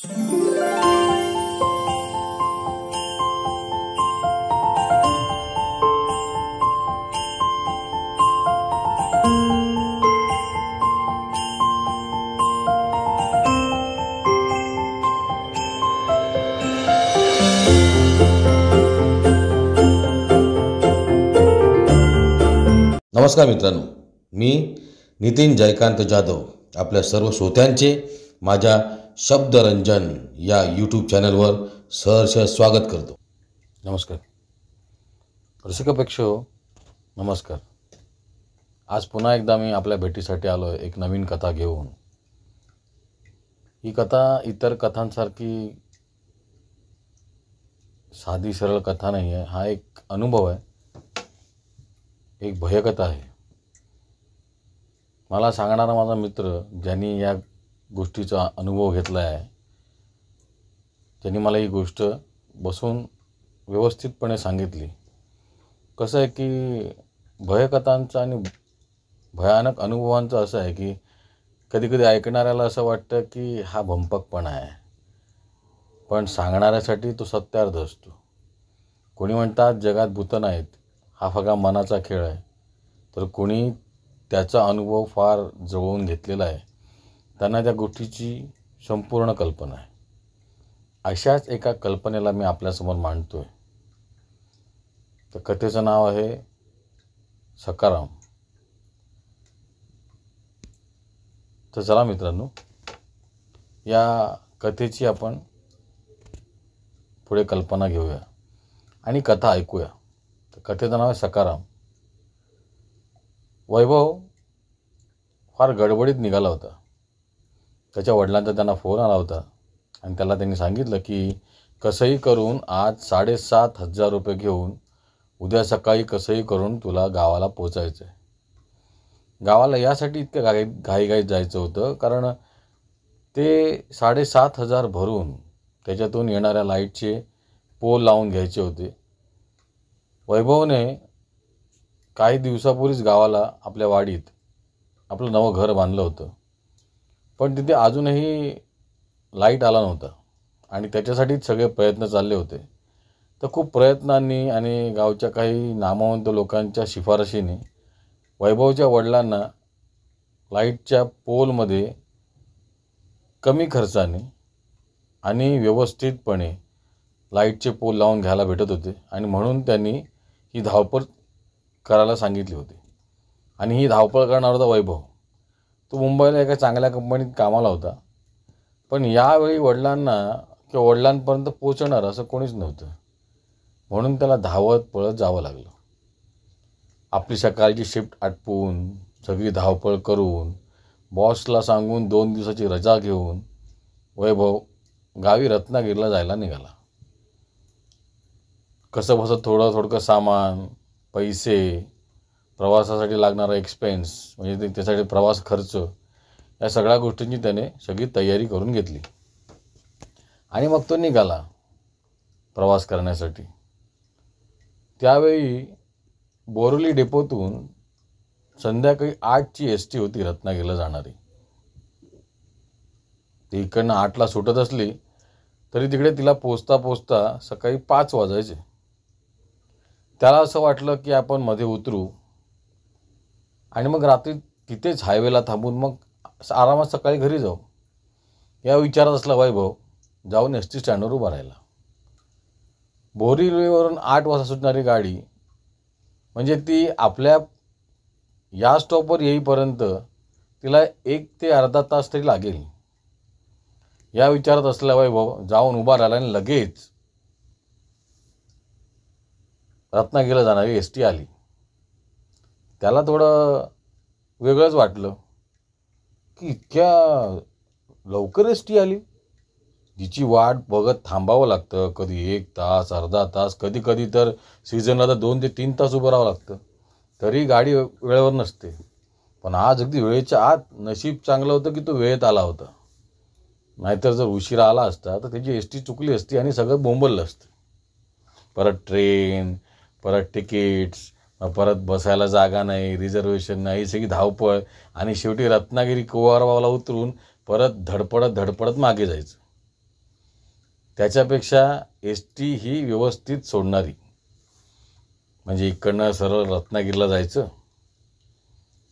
नमस्कार मित्रांनो, मी नितीन जयकांत जाधव आपल्या सर्व श्रोत्यांचे माझ्या शब्दरंजन या यूट्यूब चॅनलवर सहर्ष स्वागत करतो. नमस्कार रसिकपेक्षो, नमस्कार. आज पुन्हा एकदा मी आपल्या भेटीसाठी आलो आहे एक नवीन कथा घेऊन. ही कथा इतर कथांसारखी साधी सरळ कथा नाही आहे. हा एक अनुभव आहे, एक भयकथा आहे. मला सांगणारा माझा मित्र, ज्यांनी या गोष्टीचा अनुभव घेतला आहे, त्यांनी मला ही गोष्ट बसून व्यवस्थितपणे सांगितली. कसं आहे की भयकथांचं आणि भयानक अनुभवांचं असं आहे की कधी कधी ऐकणाऱ्याला असं वाटतं की हा भंपकपणा आहे, पण सांगणाऱ्यासाठी तो सत्यार्थ असतो. कोणी म्हणतात जगात भूतं नाहीत, हा फक्त मनाचा खेळ आहे, तर कोणी त्याचा अनुभव फार जवळून घेतलेला आहे, त्यांना त्या गोष्टीची संपूर्ण कल्पना आहे. अशाच एका कल्पनेला मी आपल्यासमोर मांडतो आहे. तर कथेचं नाव आहे सखाराम. तर चला मित्रांनो, या कथेची आपण पुढे कल्पना घेऊया आणि कथा ऐकूया. तर कथेचं नाव आहे सखाराम. वैभव फार गडबडीत निघाला होता. त्याच्या वडिलांचा त्यांना फोन आला होता आणि त्याला त्यांनी सांगितलं की कसंही करून आज 7,500 रुपये घेऊन उद्या सकाळी कसंही करून तुला गावाला पोचायचं आहे. गावाला यासाठी इतकं घाईघाईत जायचं होतं कारण ते 7,500 भरून त्याच्यातून येणाऱ्या लाईटचे पोल लावून घ्यायचे होते. वैभवने काही दिवसापूर्वीच गावाला आपल्या वाडीत आपलं नवं घर बांधलं होतं, पण तिथे अजूनही लाईट आला नव्हता आणि त्याच्यासाठीच सगळे प्रयत्न चालले होते. तर खूप प्रयत्नांनी आणि गावच्या काही नामवंत लोकांच्या शिफारशीने वैभवच्या वडिलांना लाईटच्या पोलमध्ये कमी खर्चाने आणि व्यवस्थितपणे लाईटचे पोल लावून घ्यायला भेटत होते आणि म्हणून त्यांनी ही धावपळ करायला सांगितली होती. आणि ही धावपळ करणार होता वैभव. तो मुंबईला एका चांगल्या कंपनीत कामाला होता, पण यावेळी वडिलांना किंवा वडिलांपर्यंत पोचणार असं कोणीच नव्हतं, म्हणून त्याला धावत पळत जावं लागलं. आपली सकाळची शिफ्ट आटपून सगळी धावपळ करून बॉसला सांगून 2 दिवसाची रजा घेऊन वैभव गावी रत्नागिरीला जायला निघाला. कसं बसं थोडं सामान, पैसे, प्रवासासाठी लागणारा एक्सपेन्स म्हणजे त्यासाठी प्रवास खर्च, या सगळ्या गोष्टींची त्याने सगळी तयारी करून घेतली आणि मग तो निघाला प्रवास करण्यासाठी. त्यावेळी बोरिवली डेपोतून संध्याकाळी 8ची एस टी होती रत्नागिरीला जाणारी. ती इकडनं 8ला सुटत असली तरी तिकडे तिला पोचता सकाळी 5 वाजायचे. त्याला असं वाटलं की आपण मध्ये उतरू आणि मग रात्री तिथेच हायवेला थांबून मग आरामात सकाळी घरी जाऊ, या विचारात असला वैभव जाऊन एस टी स्टँडवर उभा राहिला. बोरिवलीवरून 8 वाजता सुटणारी गाडी म्हणजे ती आपल्या या स्टॉपवर येईपर्यंत तिला 1 ते अर्धा तास तरी लागेल, या विचारात असला वैभव जाऊन उभा राहिला आणि लगेच रत्नागिरीला जाणारी एस टी आली. त्याला थोडं वेगळंच वाटलं की इतक्या लवकर एस टी आली, जिची वाट बघत थांबावं लागतं, कधी 1 तास, अर्धा तास, कधी कधी तर सीझनला तर 2 ते 3 तास उभं राहावं लागतं, तरी गाडी वेळेवर नसते. पण आज अगदी वेळेच्या आत. नशीब चांगलं होतं की तो वेळेत आला होता, नाहीतर जर उशिरा आला असता तर त्याची एस टी चुकली असती आणि सगळं बोंबललं असतं. परत ट्रेन, परत तिकीट्स, परत बसायला जागा नाही, रिझर्वेशन नाही, सगळी धावपळ आणि शेवटी रत्नागिरी कुवारवाला उतरून परत धडपडत मागे जायचं. त्याच्यापेक्षा एस टी ही व्यवस्थित सोडणारी, म्हणजे इकडनं सरळ रत्नागिरीला जायचं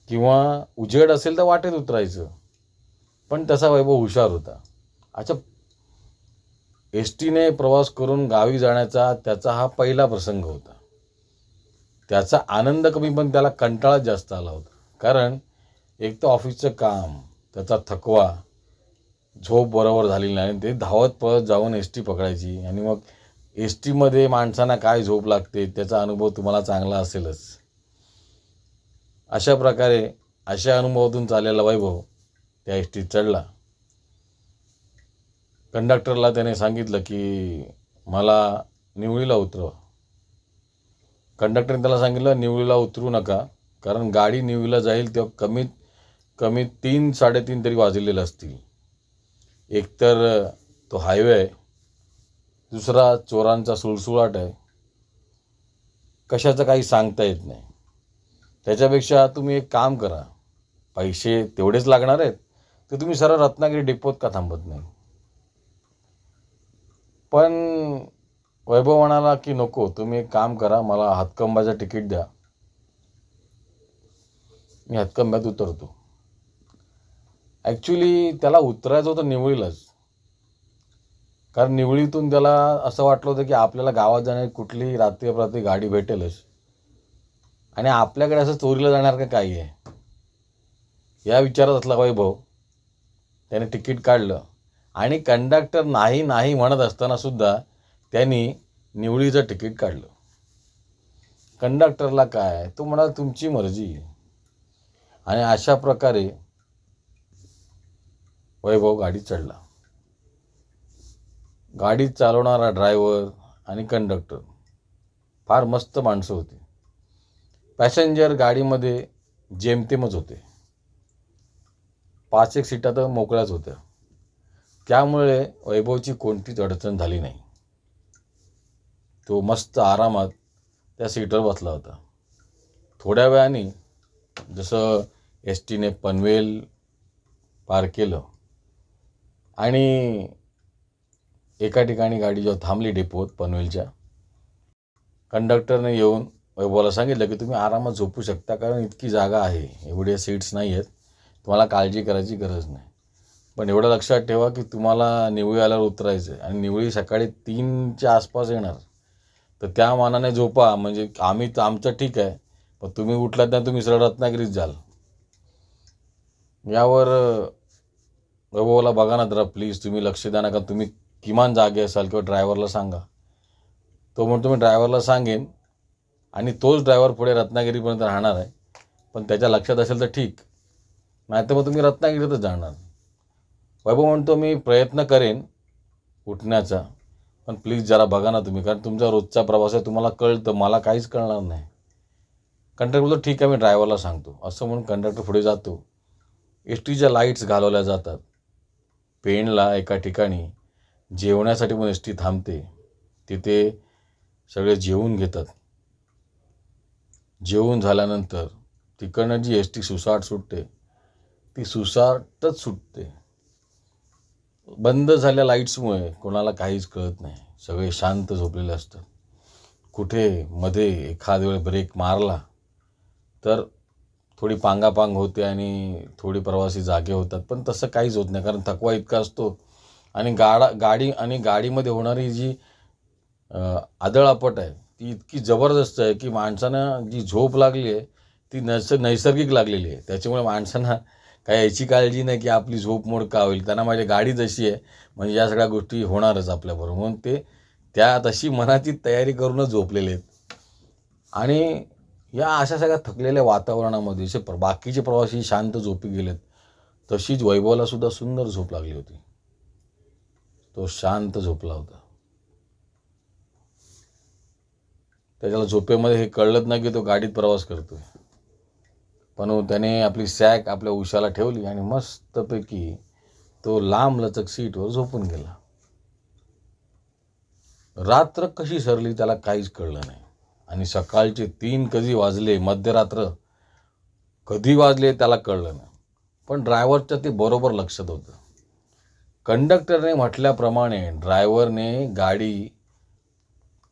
किंवा उजेड असेल तर वाटेत उतरायचं. पण तसा वैभव हुशार होता. अच्छा, एस टीने प्रवास करून गावी जाण्याचा त्याचा हा पहिला प्रसंग होता. त्याचा आनंद कमी पण त्याला कंटाळा जास्त आला होता. कारण एक तर ऑफिसचं काम, त्याचा थकवा, झोप बरोबर झालेली नाही, आणि ते धावत पळत जाऊन एस टी पकडायची. आणि मग एस टीमध्ये माणसांना काय झोप लागते त्याचा अनुभव तुम्हाला चांगला असेलच. अशा प्रकारे अशा अनुभवातून चाललेला वैभव त्या एस टीत चढला. कंडक्टरला त्याने सांगितलं की मला निवळीला उतरवा. कंडक्टरने त्याला सांगितलं निवळीला उतरू नका, कारण गाडी निवळीला जाईल तेव्हा कमीत कमी 3-3:30 तरी वाजलेले असतील. एकतर तो हायवे आहे, दुसरा चोरांचा सुळसुळाट आहे, कशाचं काही सांगता येत नाही. त्याच्यापेक्षा तुम्ही एक काम करा, पैसे तेवढेच लागणार आहेत तर तुम्ही सरळ रत्नागिरी डिपोत का थांबत नाही. पण वैभव म्हणाला की नको, तुम्ही एक काम करा, मला हातकंबाचं तिकीट द्या, मी हातकंब्यात उतरतो. ॲक्च्युली त्याला उतरायचं होतं निवळीलाच, कारण निवळीतून त्याला असं वाटलं होतं की आपल्याला गावात जाण्याची कुठली रात्री गाडी भेटेलच, आणि आपल्याकडे असं चोरीला जाणार का काही आहे या विचारात असला वैभव. त्याने तिकीट काढलं आणि कंडक्टर नाही नाही म्हणत असताना सुद्धा त्यांनी निवळीचं तिकीट काढलं. कंडक्टरला काय, तो म्हणाला तुमची मर्जी. आणि अशा प्रकारे वैभव गाडीत चढला. गाडी चालवणारा ड्रायव्हर आणि कंडक्टर फार मस्त माणसं होती. पॅसेंजर गाडीमध्ये जेमतेमच होते. 5-1 सीटा तर मोकळ्याच होत्या. त्यामुळे वैभवची कोणतीच अडचण झाली नाही. तो मस्त आरामात त्या सीटवर बसला होता. थोड्या वेळाने जसं एस टीने पनवेल पार केलं आणि एका ठिकाणी गाडी जेव्हा थांबली डेपोत पनवेलच्या, कंडक्टरने येऊन वैभवला सांगितलं की तुम्ही आरामात झोपू शकता, कारण इतकी जागा आहे, एवढ्या सीट्स नाही आहेत, तुम्हाला काळजी करायची गरज नाही. पण एवढं लक्षात ठेवा की तुम्हाला निवळी आल्यावर उतरायचं आहे, आणि निवळी सकाळी 3च्या आसपास येणार, तर त्या मानाने झोपा. म्हणजे आम्ही तर आमचं ठीक आहे, पण तुम्ही उठलात ना तुम्ही सरळ रत्नागिरीत जाल. यावर वैभवला बघा ना जरा प्लीज, तुम्ही लक्ष द्या ना, का तुम्ही किमान जागे असाल किंवा ड्रायव्हरला सांगा. तो म्हणतो मी ड्रायव्हरला सांगेन, आणि तोच ड्रायव्हर पुढे रत्नागिरीपर्यंत राहणार आहे, पण त्याच्या लक्षात असेल तर ठीक, नाही तर मग तुम्ही रत्नागिरीतच जाणार. वैभव म्हणतो मी प्रयत्न करेन उठण्याचा, पण प्लीज जरा बघा ना तुम्ही, कारण तुमचा रोजचा प्रवास आहे, तुम्हाला कळतं, मला काहीच कळणार नाही. कंडक्टर बोलतो ठीक आहे, मी ड्रायव्हरला सांगतो. असं म्हणून कंडक्टर पुढे जातो. एस टीच्या लाईट्स घालवल्या जातात. पेणला एका ठिकाणी जेवण्यासाठी पण एस टी थांबते. तिथे सगळे जेवून घेतात. जेवून झाल्यानंतर तिकडनं जी एस टी सुसाट सुटते ती सुसाटच सुटते. बंद झाल्या लाईट्समुळे कोणाला काहीच कळत नाही, सगळे शांत झोपलेले असतात. कुठे मध्ये एखाद वेळ ब्रेक मारला तर थोडी पांगापांग होते आणि थोडी प्रवासी जागे होतात, पण तसं काहीच होत नाही, कारण थकवा इतका असतो. आणि गाडीमध्ये होणारी जी आदळआपट आहे ती इतकी जबरदस्त आहे की माणसांना जी झोप लागली आहे ती नैसर्गिक लागलेली आहे. त्याच्यामुळे माणसांना काय याची काळजी नाही की आपली झोप मोड का होईल, त्यांना माझी गाडी जशी आहे म्हणजे या सगळ्या गोष्टी होणारच आपल्याबरोबर, म्हणून ते त्या तशी मनाची तयारी करूनच झोपलेले आहेत. आणि या अशा सगळ्या थकलेल्या वातावरणामध्ये जे बाकीचे प्रवासी शांत झोपी गेलेत, तशीच वैभवला सुद्धा सुंदर झोप लागली होती. तो शांत झोपला होता. त्याच्याला झोपेमध्ये हे कळलंच नाही की तो गाडीत प्रवास करतोय. पण त्याने आपली सॅक आपल्या उशाला ठेवली आणि मस्तपैकी तो लांब लचक सीटवर झोपून गेला. रात्र कशी सरली त्याला काहीच कळलं नाही, आणि सकाळचे 3 कधी वाजले, मध्यरात्र कधी वाजले त्याला कळलं नाही. पण ड्रायव्हरच्या ते बरोबर लक्षात होतं. कंडक्टरने म्हटल्याप्रमाणे ड्रायव्हरने गाडी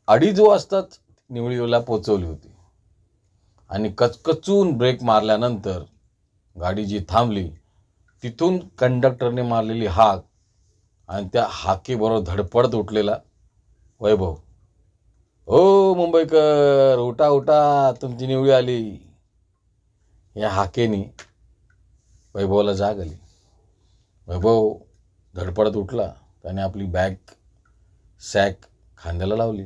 2:30 वाजताच निवळीला पोचवली होती आणि कचकचून ब्रेक मारल्यानंतर गाडी जी थांबली तिथून कंडक्टरने मारलेली हाक आणि त्या हाकेबरोबर धडपडत उठलेला वैभव. ओ मुंबईकर, उठा उठा, तुमची निवळी आली. या हाकेनी वैभवला जाग आली. वैभव धडपडत उठला. त्याने आपली सॅक खांद्याला लावली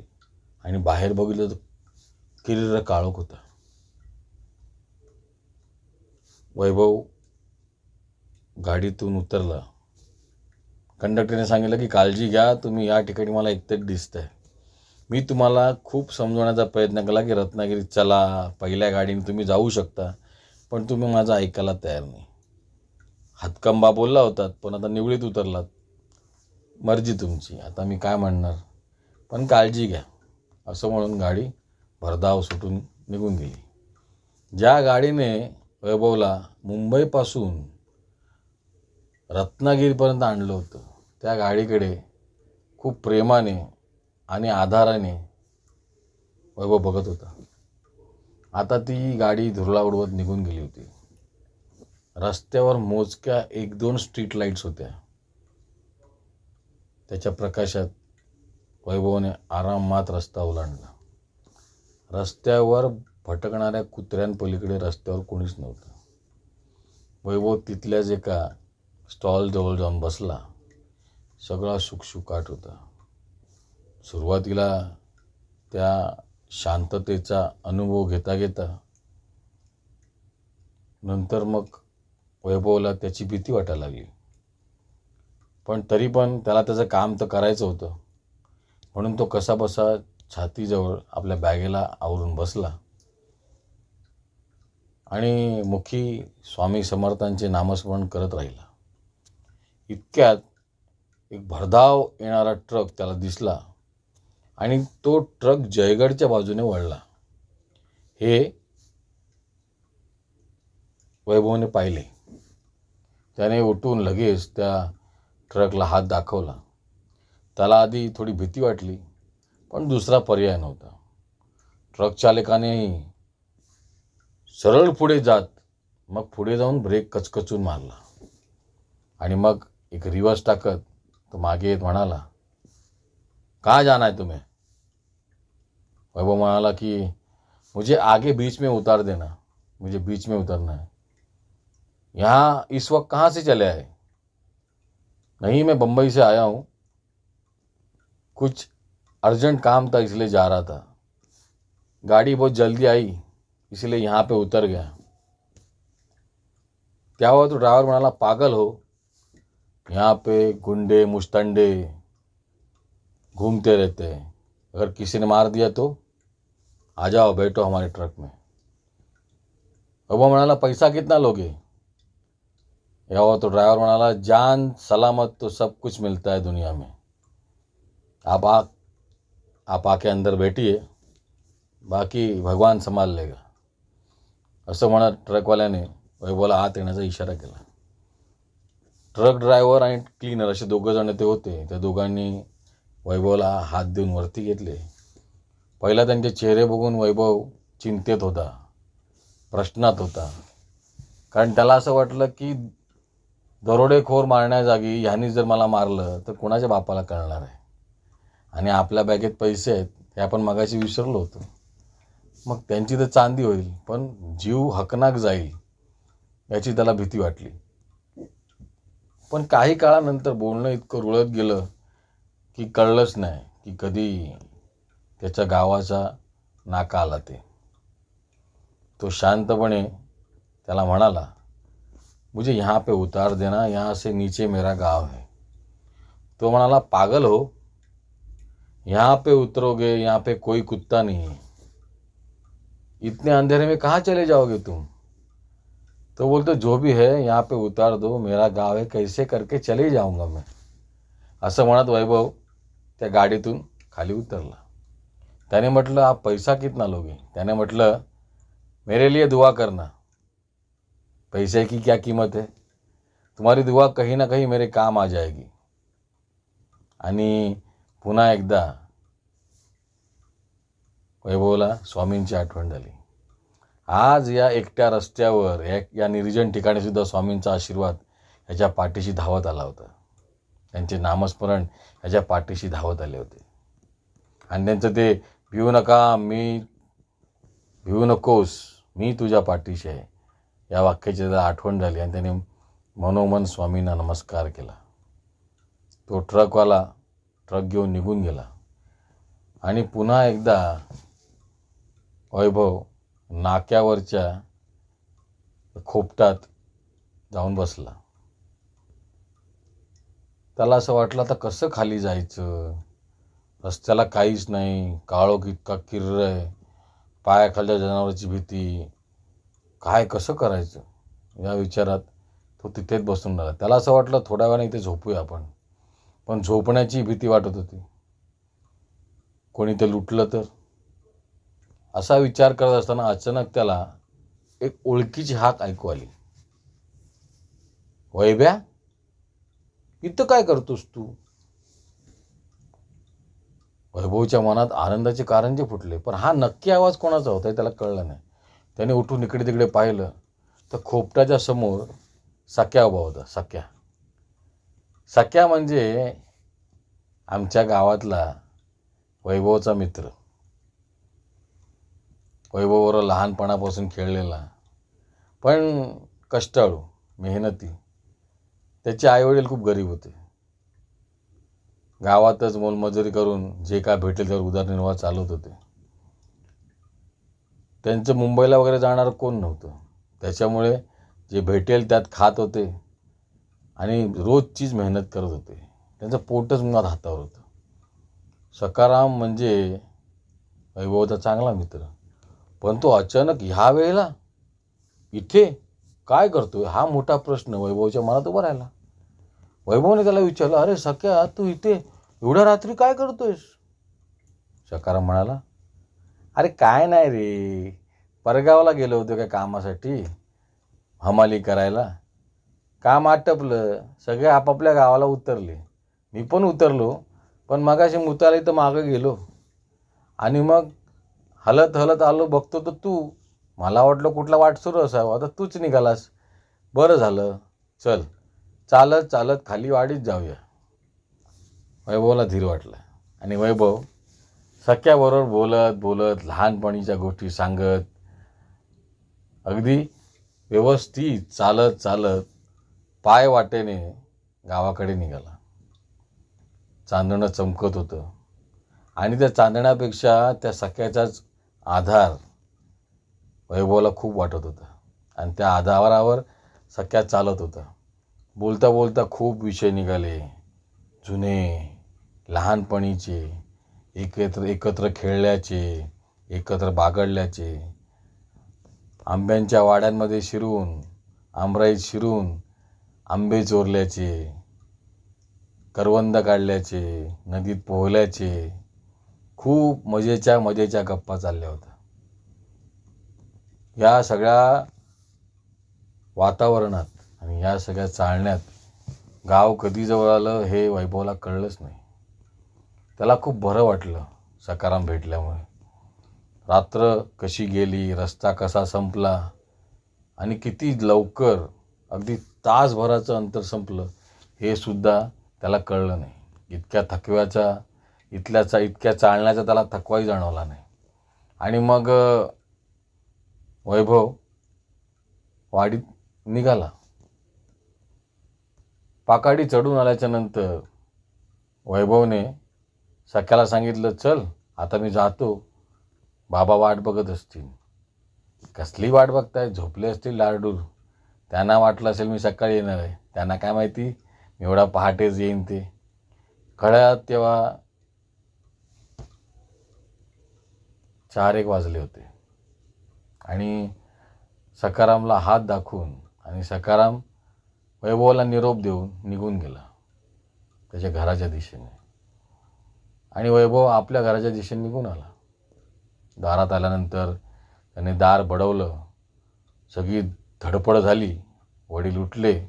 आणि बाहेर बघितलं तर किर्र काळोख होता. वैभव गाडीतून उतरला. कंडक्टरने सांगितलं की काळजी घ्या, तुम्ही या ठिकाणी मला एकटेच दिसताय. मी तुम्हाला खूप समजवण्याचा प्रयत्न केला की रत्नागिरीत चला, पहिल्या गाडीने तुम्ही जाऊ शकता, पण तुम्ही माझं ऐकायला तयार नाही. हातकंबा बोलला होतात, पण आता निवळीत उतरलात. मर्जी तुमची, आता मी काय म्हणणार, पण काळजी घ्या. असं म्हणून गाडी भरधाव सुटून निघून गेली. ज्या गाडीने वैभवला मुंबईपासून रत्नागिरीपर्यंत आणलं होतं त्या गाडीकडे खूप प्रेमाने आणि आधाराने वैभव बघत होता. आता ती गाडी धुरळा उडवत निघून गेली होती. रस्त्यावर मोजक्या 1-2 स्ट्रीट लाईट्स होत्या. त्याच्या प्रकाशात वैभवने आरामात रस्ता ओलांडला. रस्त्यावर भटकणाऱ्या कुत्र्यांपलीकडे रस्त्यावर कोणीच नव्हतं. वैभव तिथल्याच एका स्टॉलजवळ जाऊन बसला. सगळा शुकशुकाट होता. सुरुवातीला त्या शांततेचा अनुभव घेता घेता नंतर मग वैभवला त्याची भीती वाटायला लागली. पण तरी पण त्याला त्याचं काम तर करायचं होतं, म्हणून तो कसाबसा छातीजवळ आपल्या बॅगेला आवरून बसला आणि मुखी स्वामी समर्थांचे नामस्मरण करत राहिला. इतक्यात एक भरधाव येणारा ट्रक त्याला दिसला आणि तो ट्रक जयगडच्या बाजूने वळला. हे वैभवने पाहिले. त्याने उठून लगेच त्या ट्रकला हात दाखवला. त्याला आधी थोडी भीती वाटली, पण दुसरा पर्याय नव्हता. ट्रक चालकाने सरळ पुढे जात मग पुढे जाऊन ब्रेक कचकचून मारला आणि मग एक रिवर्स टाकत तो मागे येत म्हणाला, कहाँ जाना है तुम्हें? वैभव म्हणाला की मुझे आगे बीच में उतार देना, मुझे बीच में उतरना है. यहाँ इस वक्त कहाँ से चले आए? नहीं, मैं बम्बई से आया हूँ, कुछ अर्जेंट काम था इसलिए जा रहा था. गाड़ी बहुत जल्दी आई इसलिए यहाँ पे उतर गया. क्या हुआ? तो ड्राइवर म्हणाला, पागल हो, यहाँ पे गुंडे मुस्तंडे घूमते रहते हैं, अगर किसी ने मार दिया तो आ जाओ, बैठो हमारे ट्रक में. वैभव म्हणाला, पैसा कितना लोगे? या हुआ तो ड्राइवर म्हणाला, जान सलामत तो सब कुछ मिलता है दुनिया में, आप आके अंदर बैठिए, बाकी भगवान संभाल लेगा. असं म्हणत ट्रकवाल्याने वैभवला आत येण्याचा इशारा केला. ट्रक ड्रायव्हर आणि क्लीनर असे दोघं जण ते होते. त्या दोघांनी वैभवला हात देऊन वरती घेतले. पहिला त्यांचे चेहरे बघून वैभव चिंतेत होता, प्रश्नात होता. कारण त्याला असं वाटलं की दरोडेखोर मारण्याजागी ह्यांनी जर मला मारलं तर कोणाच्या बापाला कळणार आहे. आणि आपल्या बॅगेत पैसे आहेत हे आपण मगाशी विसरलो होतो. मग त्यांची तर चांदी होईल, पण जीव हकनाक जाईल याची त्याला भीती वाटली. पण काही काळानंतर बोलणं इतकं रुळत गेलं की कळलंच नाही की कधी त्याच्या गावाचा नाका आला ते. तो शांतपणे त्याला म्हणाला, मुझे यहाँ पे उतार देना, यहाँ से नीचे मेरा गांव है. तो म्हणाला, पागल हो, यहाँ पे उतरोगे, यहाँ पे कोई कुत्ता नहीं है, इतने अंधेरे में कहाँ चले जाओगे तुम? तो बोलते, जो भी है यहाँ पे उतार दो, मेरा गांव है, कैसे करके चले जाऊंगा मैं. असं म्हणत वैभव त्या गाडीतून खाली उतरला. त्याने म्हटलं, आप पैसा कितना लोगे? त्याने म्हटलं, मेरे लिए दुआ करना. पैसे की क्या कीमत है, तुम्हारी दुआ कहीं ना कहीं मेरे काम आ जाएगी. आणि पुन्हा एकदा वैभवला स्वामींची आठवण झाली. आज या एकट्या रस्त्यावर या निर्जन ठिकाणी सुद्धा स्वामींचा आशीर्वाद ह्याच्या पाठीशी धावत आला होता. त्यांचे नामस्मरण ह्याच्या पाठीशी धावत आले होते. आणि त्यांचं ते भिवू नकोस, मी तुझ्या पाठीशी आहे, या वाक्याची त्याला आठवण झाली आणि त्याने मनोमन स्वामींना नमस्कार केला. तो ट्रकवाला ट्रक घेऊन निघून गेला आणि पुन्हा एकदा वैभव नाक्यावरच्या खोपटात जाऊन बसला. त्याला असं वाटलं आता कसं खाली जायचं, रस्त्याला काहीच नाही, काळोख इतका किर्र आहे, पायाखालच्या जनावराची भीती, काय कसं करायचं या विचारात तो तिथेच बसून राहिला. त्याला असं वाटलं थोड्या वेळाने इथे झोपूया आपण, पण झोपण्याची भीती वाटत होती. कोणी ते लुटलं तर, असा विचार करत असताना अचानक त्याला एक ओळखीची हाक ऐकू आली. वैभ्या, इथं काय करतोस तू? वैभवच्या मनात आनंदाचे कारंजे फुटले, पण हा नक्की आवाज कोणाचा होता हे त्याला कळलं नाही. त्याने उठून इकडे तिकडे पाहिलं तर खोपटाच्या समोर सख्या उभा होता. सख्या म्हणजे आमच्या गावातला वैभवचा मित्र, वैभवबरोबर लहानपणापासून खेळलेला, पण कष्टाळू, मेहनती. त्याचे आईवडील खूप गरीब होते. गावातच मोलमजुरी करून जे काय भेटेल त्यावर उदरनिर्वाह चालवत होते. त्यांचं मुंबईला वगैरे जाणारं कोण नव्हतं. त्याच्यामुळे जे भेटेल त्यात खात होते आणि रोजचीच मेहनत करत होते. त्यांचं पोटच मुळात हातावर होतं. सखाराम म्हणजे वैभवचा चांगला मित्र, पण तो अचानक ह्या वेळेला इथे काय करतोय हा मोठा प्रश्न वैभवच्या मनात उभा राहिला. वैभवने त्याला विचारलं, अरे सख्या, तू इथे एवढ्या रात्री काय करतोयस? सखाराम म्हणाला, अरे काय नाही रे, परगावला गेलो होतो काय कामासाठी, हमाली करायला. काम आटपलं, सगळे आपापल्या गावाला उतरले, मी पण उतरलो, पण मगाशी मुताला इथं मागं गेलो आणि मग हलत आलो, बघतो तर तू, मला वाटलं कुठला वाट सुरू असावा, आता तूच निघालास. बरं झालं, चल चालत खाली वाडीत जाऊया. वैभवला धीर वाटला आणि वैभव सख्याबरोबर बोलत लहानपणीच्या गोष्टी सांगत अगदी व्यवस्थित चालत पाय वाटेने गावाकडे निघाला. चांदणं चमकत होतं आणि त्या चांदण्यापेक्षा त्या सख्याचाच आधार वैभवला खूप वाटत होता आणि त्या आधारावर सख्या चालत होता. बोलता बोलता खूप विषय निघाले, जुने, लहानपणीचे, एकत्र खेळल्याचे, एकत्र बागडल्याचे, आंब्यांच्या वाड्यांमध्ये शिरून, आमराईत शिरून आंबे चोरल्याचे, करवंद काढल्याचे, नदीत पोहल्याचे, खूप मजेच्या गप्पा चालल्या होत्या. या सगळ्या वातावरणात आणि या सगळ्या चालण्यात गाव कधी जवळ आलं हे वैभवला कळलंच नाही. त्याला खूप बरं वाटलं सखाराम भेटल्यामुळे. रात्र कशी गेली, रस्ता कसा संपला आणि किती लवकर, अगदी तासभराचं अंतर संपलं हे सुद्धा त्याला कळलं नाही. इतक्या चालण्याचा त्याला थकवाही जाणवला नाही. आणि मग वैभव वाडीत निघाला. पाकाडी चढून आल्याच्या नंतर वैभवने सख्याला सांगितलं, चल आता मी जातो, बाबा वाट बघत असतील. कसली वाट बघताय, झोपले असतील लारडूर. त्यांना वाटलं असेल मी सकाळी येणार आहे, त्यांना काय माहिती मी एवढा पहाटेच येईन ते. घड्याळात तेव्हा 4:01 वाजले होते आणि सखारामला हात दाखवून आणि सखाराम वैभवला निरोप देऊन निघून गेला त्याच्या घराच्या दिशेने. आणि वैभव आपल्या घराच्या दिशेने निघून आला. दारात आल्यानंतर त्याने दार बडवलं. सगळी धडपड झाली. वडील उठले.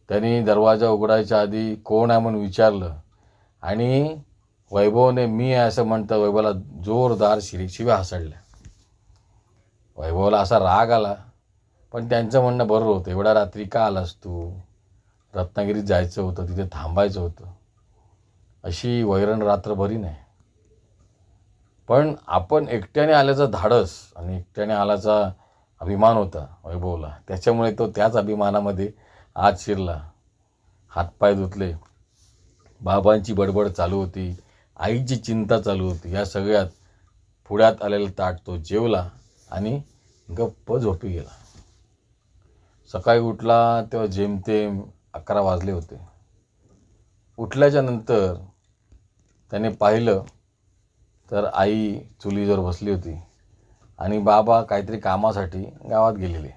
त्यांनी दरवाजा उघडायच्या आधी कोण आहे म्हणून विचारलं आणि वैभवने मी आहे असं म्हणतं वैभवला जोरदार शिव्या हासडल्या. वैभवला असा राग आला, पण त्यांचं म्हणणं बरोबर होतं. एवढ्या रात्री का आलास तू? रत्नागिरीत जायचं होतं, तिथे थांबायचं होतं. अशी वैरण रात्रभरी नाही. पण आपण एकट्याने आल्याचं धाडस आणि एकट्याने आल्याचा अभिमान होता वैभवला. त्याच्यामुळे तो त्याच अभिमानामध्ये आत शिरला. हातपाय धुतले. बाबांची बडबड चालू होती, आईची चिंता चालू होती. या सगळ्यात पुढ्यात आलेलं ताट तो जेवला आणि गप्प झोपी गेला. सकाळी उठला तेव्हा जेमतेम 11 वाजले होते. उठल्याच्या नंतर त्याने पाहिलं तर आई चुलीवर बसली होती आणि बाबा काहीतरी कामासाठी गावात गेलेले.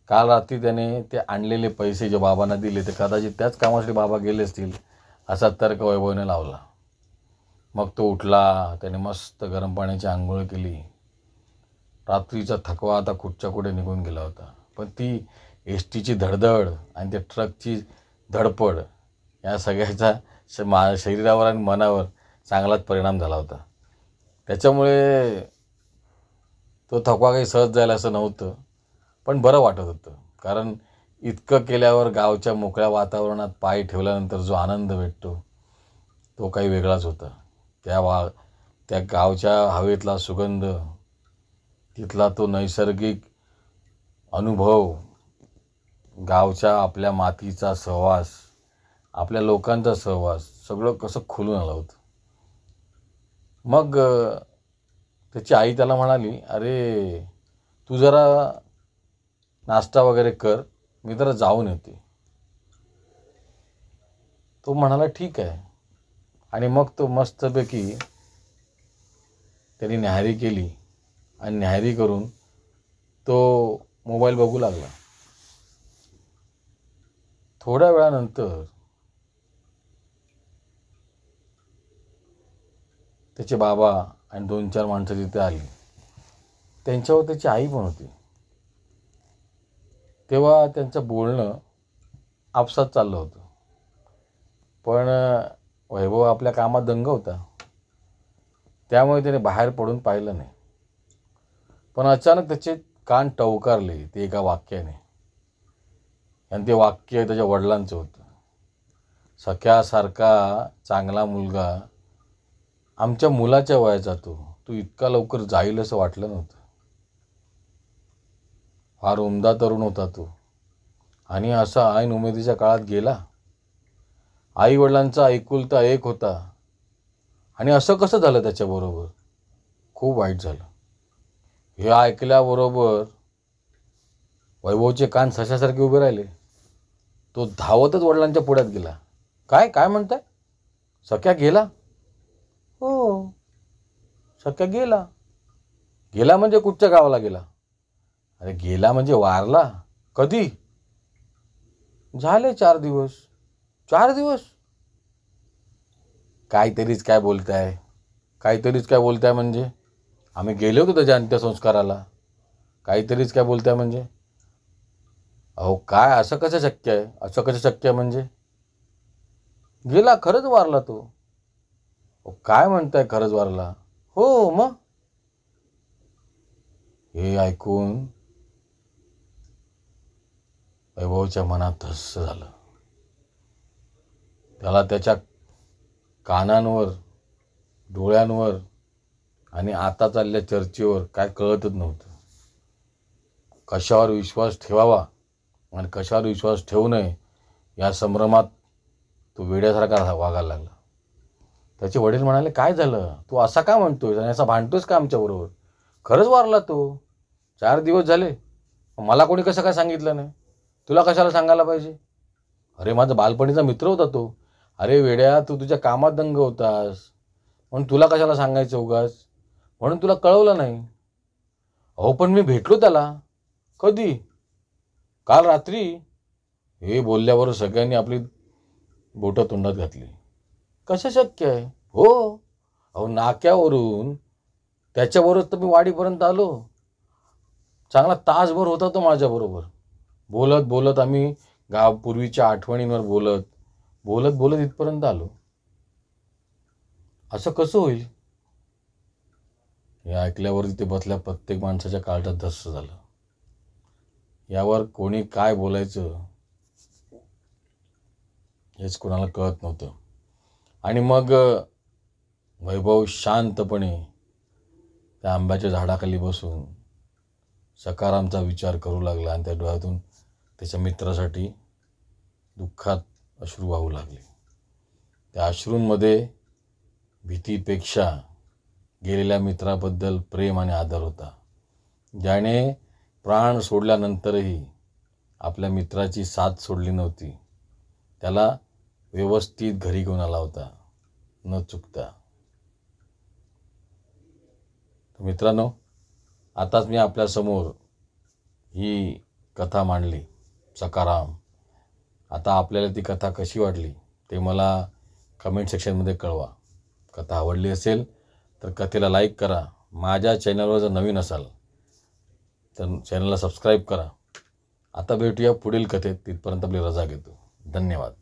काल रात्री त्याने ते आणलेले पैसे जे बाबांना दिले ते कदाचित त्याच कामासाठी बाबा गेले असतील असा तर्क वैभवने लावला. मग तो उठला. त्याने मस्त गरम पाण्याची आंघोळ केली. रात्रीचा थकवा आता कुठच्या कुठे निघून गेला होता. पण ती एस टीची धडधड आणि त्या ट्रकची धडपड या सगळ्याचा शरीरावर आणि मनावर चांगलाच परिणाम झाला होता. त्याच्यामुळे तो थकवा काही सहज जायला असं नव्हतं, पण बरं वाटत होतं. कारण इतकं केल्यावर गावच्या मोकळ्या वातावरणात पाय ठेवल्यानंतर जो आनंद भेटतो तो काही वेगळाच होता. त्या गावच्या हवेतला सुगंध, तिथला तो नैसर्गिक अनुभव, गावच्या आपल्या मातीचा सहवास, आपल्या लोकांचा सहवास, सगळं कसं खुलून आलं होतं. मग त्याची आई त्याला म्हणाली, अरे तू जरा नाश्ता वगैरे कर, मी जरा जाऊन येते. तो म्हणाला ठीक आहे. आणि मग तो मस्तपैकी त्यांनी न्याहारी केली आणि न्याहारी करून तो मोबाईल बघू लागला. थोड्या वेळानंतर त्याचे बाबा आणि 2-4 माणसं तिथे आली. त्यांच्यावर त्याची आई पण होती. तेव्हा त्यांचं बोलणं आपसात चाललं होतं. पण वैभव आपल्या कामात दंग होता, त्यामुळे त्याने बाहेर पडून पाहिलं नाही. पण अचानक त्याचे कान टवकारले ते एका वाक्याने. आणि ते वाक्य त्याच्या वडिलांचं होतं. सख्यासारखा चांगला मुलगा, आमच्या मुलाच्या वयाचा तू इतका लवकर जाईल असं वाटलं नव्हतं. फार उमदा तरुण होता तू आणि असा ऐन उमेदीच्या काळात गेला. आई वडिलांचा एकुलता एक होता आणि असं कसं झालं त्याच्याबरोबर? खूप वाईट झालं. हे ऐकल्याबरोबर वैभवचे कान सशासारखे उभे राहिले. तो धावतच वडिलांच्या पुढ्यात गेला. काय म्हणताय? सख्या गेला? हो, सख्या गेला. गेला म्हणजे कुठच्या गावाला गेला? अरे गेला म्हणजे वारला. कधी? झाले 4 दिवस. 4 दिवस? काहीतरीच काय बोलताय म्हणजे? आम्ही गेलो होतो त्याच्या अंत्यसंस्काराला. काहीतरीच काय बोलताय म्हणजे? अहो काय, असं कसं शक्य आहे? असं कसं शक्य आहे म्हणजे? गेला, खरंच वारला तो. काय म्हणताय खरंच वारला? हो मग. हे ऐकून वैभवच्या मनात धस्स झालं. त्याला त्याच्या कानांवर, डोळ्यांवर आणि आता चालल्या चर्चेवर काय कळतच नव्हतं. कशावर विश्वास ठेवावा आणि कशावर विश्वास ठेवू नये या संभ्रमात तो वेड्यासारखा वागायला लागला. त्याचे वडील म्हणाले, काय झालं? तू असा का म्हणतोय आणि असा भांडतोयस का आमच्याबरोबर? खरंच वारला तो. 4 दिवस झाले. मला कोणी कसं काय सांगितलं नाही? तुला कशाला सांगायला पाहिजे? अरे माझा बालपणीचा मित्र होता तो. अरे वेड्या, तू तुझ्या कामात दंग होतास म्हणून तुला कशाला सांगायचं उगाच? म्हणून तुला कळवलं नाही. अहो पण मी भेटलो त्याला. कधी? काल रात्री. हे बोलल्यावर सगळ्यांनी आपली बोटं तोंडात घातली. कसं शक्य आहे? हो, अहो नाक्यावरून त्याच्याबरोबर तर मी वाडीपर्यंत आलो. चांगला तासभर होता तो माझ्याबरोबर. बोलत आम्ही पूर्वीच्या आठवणींवर बोलत बोलत बोलत इथपर्यंत आलो. असं कसं होईल? हे ऐकल्यावर तिथे बसल्या प्रत्येक माणसाच्या काळजात धस्स झालं. यावर कोणी काय बोलायचं हेच कोणाला कळत नव्हतं. आणि मग वैभव शांतपणे त्या आंब्याच्या झाडाखाली बसून सकारामचा विचार करू लागला आणि त्या डोळ्यातून त्याच्या मित्रासाठी दुःखात अश्रू वाहू लागले. त्या अश्रूंमध्ये भीतीपेक्षा गेलेल्या मित्राबद्दल प्रेम आणि आदर होता. ज्याने प्राण सोडल्यानंतरही आपल्या मित्राची साथ सोडली नव्हती. त्याला व्यवस्थित घरी घेऊन आला होता न चुकता. मित्रांनो, आताच मी आपल्यासमोर ही कथा मांडली, सकाराम. आता आपल्याला ती कथा कशी वाटली ते मला कमेंट सेक्शनमध्ये कळवा. कथा आवडली असेल तर कथेला लाईक करा. माझ्या चॅनलवर जर नवीन असाल तर चॅनलला सबस्क्राईब करा. आता भेटूया पुढील कथेत. तिथपर्यंत आपली रजा घेतो. धन्यवाद.